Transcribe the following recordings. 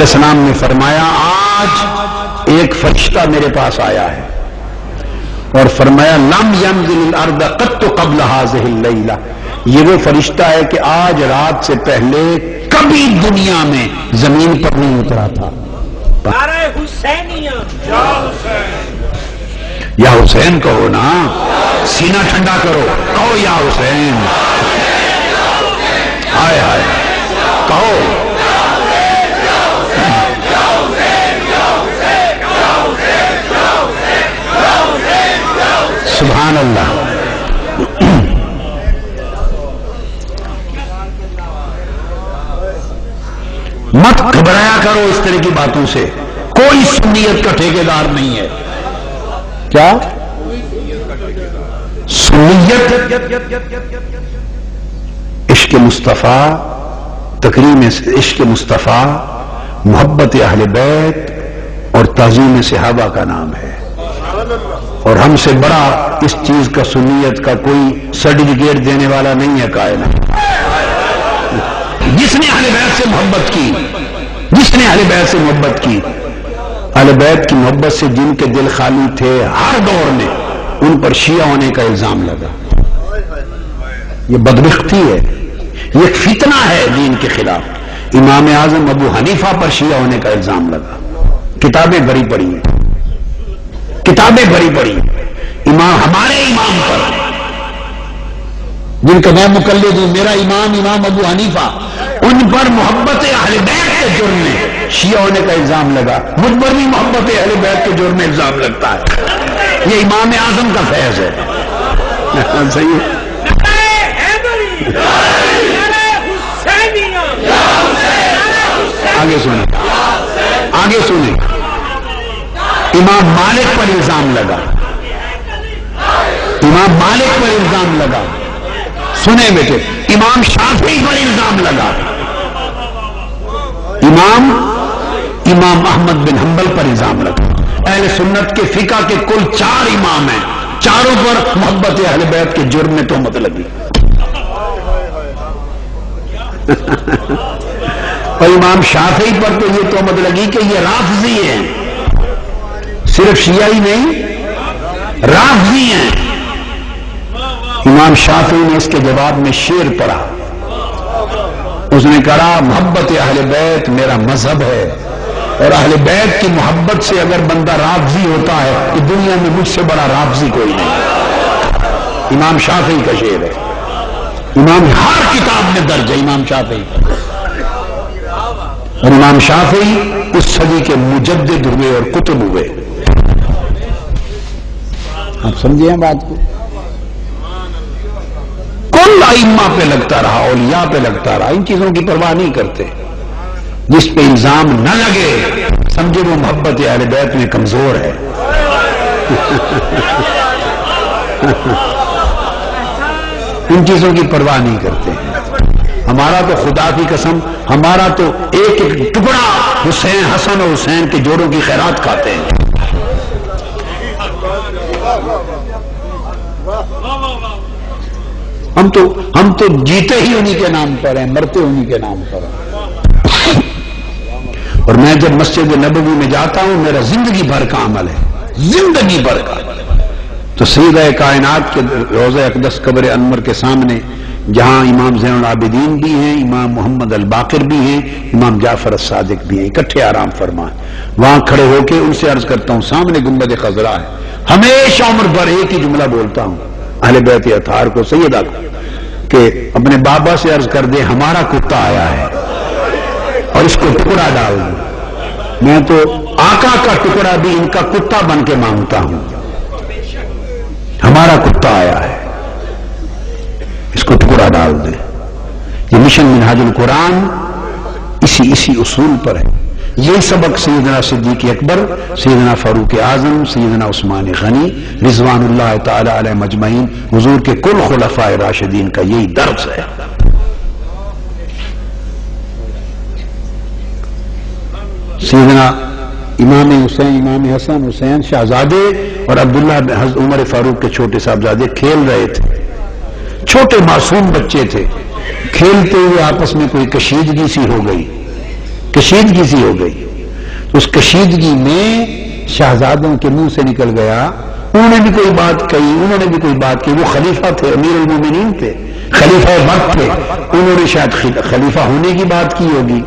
السلام نے فرمایا آج ایک فرشتہ میرے پاس آیا ہے اور فرمایا لم ينزل الارض قط قبل هذه الليلہ، یہ وہ فرشتہ ہے کہ آج رات سے پہلے کبھی دنیا میں زمین پر نہیں اترا تھا۔ یا حسین کہو نا، سینہ ٹھنڈا کرو، کہو یا حسین، ہائے ہائے کہو۔ سبحان اللہ۔ مت گھبرایا کرو اس طرح کی باتوں سے، کوئی سنیت کا ٹھیکیدار نہیں ہے۔ کیا سنیت؟ عشق مصطفیٰ، تکریم عشق مصطفیٰ، محبت اہل بیت اور تعظیم صحابہ کا نام ہے، اور ہم سے بڑا اس چیز کا سنیت کا کوئی سرٹیفکیٹ دینے والا نہیں ہے کائنات۔ جس نے اہل بیت سے محبت کی، جس نے اہل بیت سے محبت کی، اہل بیت کی محبت سے جن کے دل خالی تھے ہر دور میں، ان پر شیعہ ہونے کا الزام لگا۔ یہ بدبختی ہے، یہ ایک فتنہ ہے دین کے خلاف۔ امام اعظم ابو حنیفہ پر شیعہ ہونے کا الزام لگا، کتابیں بھری پڑی ہیں، کتابیں بھری پڑی، امام ہمارے امام پر، جن کا میں مقلد ہوں، میرا امام امام ابو حنیفہ، ان پر محبت اہل بیت کے جرم میں شیعہ ہونے کا الزام لگا۔ مجھ پر بھی محبت اہل بیت کے جرم میں الزام لگتا ہے۔ یہ امام اعظم کا فیض ہے۔ صحیح ہے؟ آگے سنیں، آگے سنیں۔ امام مالک پر الزام لگا، امام مالک پر الزام لگا، سنیں بیٹے، امام شافعی پر الزام لگا، امام احمد بن حنبل پر الزام لگا۔ اہل سنت کے فقہ کے کل 4 امام ہیں، چاروں پر محبت اہل بیت کے جرم میں تہمت لگی۔ اور امام شافعی پر تو یہ تہمت لگی کہ یہ رافضی ہیں، صرف شیعہ ہی نہیں، رافضی ہیں۔ امام شافعی نے اس کے جواب میں شعر پڑھا، اس نے کہا محبت اہل بیت میرا مذہب ہے، اور اہل بیت کی محبت سے اگر بندہ رافضی ہوتا ہے تو دنیا میں مجھ سے بڑا رافضی کوئی نہیں۔ امام شافعی کا شعر ہے، امام ہر کتاب میں درج ہے امام شافعی، اور امام شافعی اس صدی کے مجدد ہوئے اور کتب ہوئے۔ آپ سمجھے ہیں بات کو؟ کل ائمہ پہ لگتا رہا، اولیاء پہ لگتا رہا، ان چیزوں کی پرواہ نہیں کرتے۔ جس پہ الزام نہ لگے سمجھے وہ محبت اہل بیت میں کمزور ہے۔ ان چیزوں کی پرواہ نہیں کرتے ہیں۔ ہمارا تو خدا کی قسم، ہمارا تو ایک ایک ٹکڑا حسین، حسن اور حسین کے جوڑوں کی خیرات کھاتے ہیں۔ ہم تو جیتے ہی انہی کے نام پر ہیں، مرتے انہی کے نام پر ہیں۔ اور میں جب مسجد نبوی میں جاتا ہوں میرا زندگی بھر کا عمل ہے، زندگی بھر کا، تو سیدہ کائنات کے روضہ اقدس قبر انور کے سامنے جہاں امام زین العابدین بھی ہیں، امام محمد الباقر بھی ہیں، امام جعفر الصادق بھی ہیں، اکٹھے آرام فرمائیں، وہاں کھڑے ہو کے ان سے عرض کرتا ہوں، سامنے گنبد خضرا ہے، ہمیشہ عمر بھر ایک ہی جملہ بولتا ہوں اہل بیت اطہار کو، سیدہ کو، کہ اپنے بابا سے عرض کر دے ہمارا کتا آیا ہے اور اس کو ٹکڑا ڈال دوں۔ میں تو آقا کا ٹکڑا بھی ان کا کتا بن کے مانگتا ہوں، ہمارا کتا آیا ہے، اس کو ٹکڑا ڈال دیں۔ یہ مشن منہاج القرآن اسی اصول پر ہے۔ یہ سبق سیدنا صدیق اکبر، سیدنا فاروق اعظم، سیدنا عثمان غنی رضوان اللہ تعالی علیہ مجمعین، حضور کے کل خلفاء راشدین کا یہی درس ہے۔ سیدنا امام حسین، امام حسن حسین شہزادے اور عبداللہ حضرت عمر فاروق کے چھوٹے صاحبزادے کھیل رہے تھے، چھوٹے معصوم بچے تھے، کھیلتے ہوئے آپس میں کوئی کشیدگی سی ہو گئی، کشیدگی سی ہو گئی. تو اس کشیدگی میں شہزادوں کے منہ سے نکل گیا، انہوں نے بھی کوئی بات کہی، انہوں نے بھی کوئی بات کی. وہ خلیفہ تھے، امیر المومنین تھے، خلیفہ وقت تھے، انہوں نے شاید خلیفہ ہونے کی بات کی ہوگی.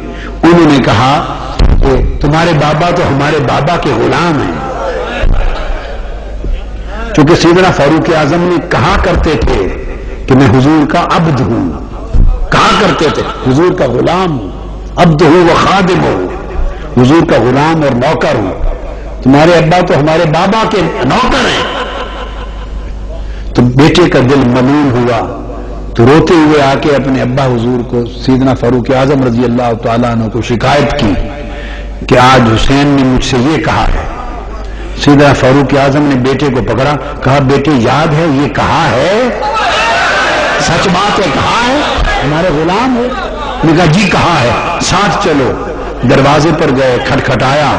انہوں نے کہا کہ تمہارے بابا تو ہمارے بابا کے غلام ہیں. چونکہ سیدنا فاروق اعظم نے کہا کرتے تھے کہ میں حضور کا عبد ہوں، کہا کرتے تھے حضور کا غلام ہوں، عبد ہوں و خادم ہوں، حضور کا غلام اور نوکر ہوں. تمہارے ابا تو ہمارے بابا کے نوکر ہیں. تو بیٹے کا دل ملول ہوا تو روتے ہوئے آ کے اپنے ابا حضور کو سیدنا فاروق اعظم رضی اللہ تعالیٰ عنہ کو شکایت کی کہ آج حسین نے مجھ سے یہ کہا ہے. سیدنا فاروق اعظم نے بیٹے کو پکڑا، کہا بیٹے یاد ہے یہ کہا ہے؟ سچ بات ہے کہا ہے؟ ہمارے غلام ہے؟ نے کہا جی کہا ہے. ساتھ چلو. دروازے پر گئے، کھٹکھٹایا.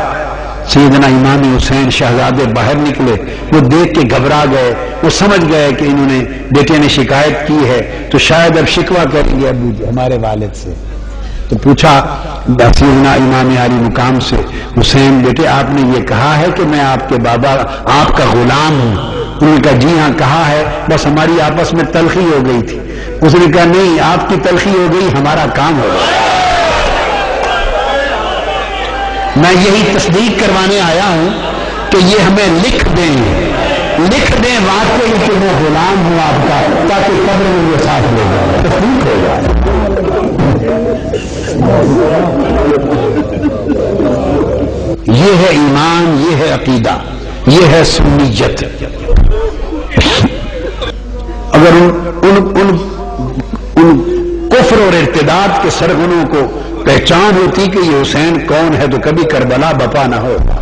سیدنا امام حسین شہزادے باہر نکلے. وہ دیکھ کے گھبرا گئے، وہ سمجھ گئے کہ انہوں نے بیٹے نے شکایت کی ہے تو شاید اب شکوہ کریں گے ابو ہمارے والد سے. تو پوچھا سیدنا امام عالی مقام سے، حسین بیٹے آپ نے یہ کہا ہے کہ میں آپ کے بابا آپ کا غلام ہوں؟ انہوں نے کہا جی ہاں کہا ہے، بس ہماری آپس میں تلخی ہو گئی تھی. اس نے کہا نہیں، آپ کی تلخی ہو گئی، ہمارا کام ہو گیا. میں یہی تصدیق کروانے آیا ہوں کہ یہ ہمیں لکھ دیں واقعی کہ میں غلام ہوں آپ کا، تاکہ قبر میں یہ ساتھ لے جائے، تصدیق ہو جائے. یہ ہے ایمان، یہ ہے عقیدہ، یہ ہے سنیت. اگر ان کفر اور ارتداد کے سرغنوں کو پہچان ہوتی کہ یہ حسین کون ہے تو کبھی کربلا بپا نہ ہوتا.